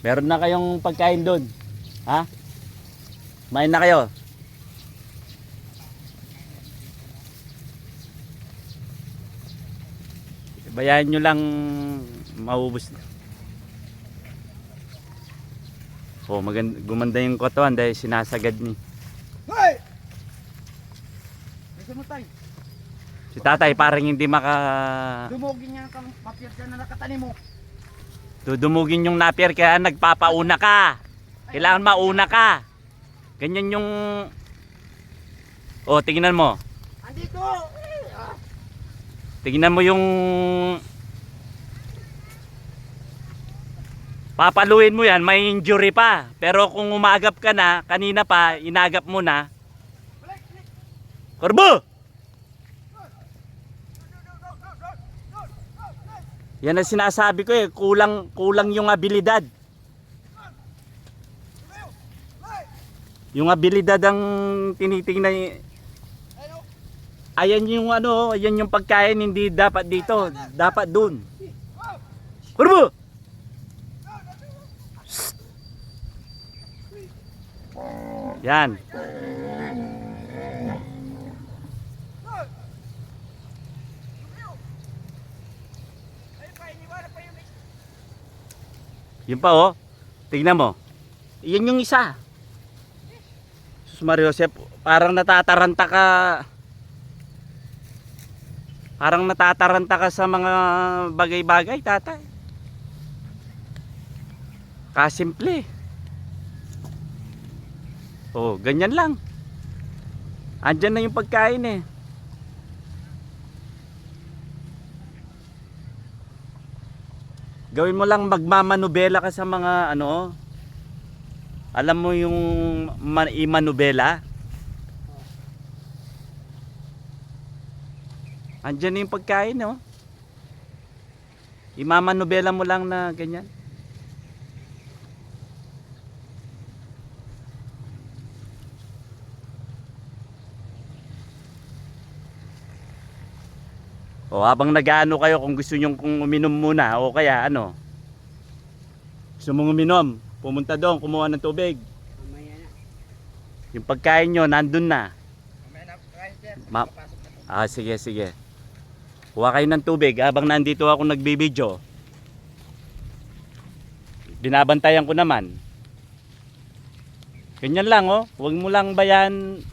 Meron na kayong pagkain doon. Ha? Kumain na kayo. Bayahin nyo lang maubos na. Oh, gumanda yung katawan dahil sinasagad ni. Hoy! Kasi mo tay. Si tatay parang hindi Dumugin niya kang papir ka na nakatani mo. dudumugin yung napier kaya nagpapauna ka. Kailangan mauna ka. Ganyan yung... Oh, tingnan mo. Andito! Tingnan mo yung... Papaluin mo yan, may injury pa. Pero kung umagap ka na, kanina pa, inagap mo na. Korbo! Yan ang sinasabi ko eh, kulang yung abilidad. Yung abilidad ang tinitingnan eh. Ayan yung ano, ayan yung pagkain, hindi dapat dito, dapat dun. Korbo! Yan. Yun pa oh. Tignan mo. Yan yung isa. Sus Mario Josep, parang natataranta ka. Parang natataranta ka sa mga bagay-bagay, tatay. Kasimple. Oh, ganyan lang. Andyan na yung pagkain eh. Gawin mo lang magmamanubela ka sa mga ano. Alam mo yung imanubela? Andyan na yung pagkain oh. Imamanubela mo lang na ganyan. O habang nag-aano kayo kung gusto nyo kung uminom muna o kaya ano. Gusto mong uminom, pumunta doon, kumuha ng tubig. Mamaya na. Yung pagkain nyo nandun na. Mamaya na kain sir. Ma- Papasok na to. Sige sige. Kuha kayo ng tubig habang nandito ako nagbibideo. Binabantayan ko naman. Ganyan lang oh. Huwag mo lang bayan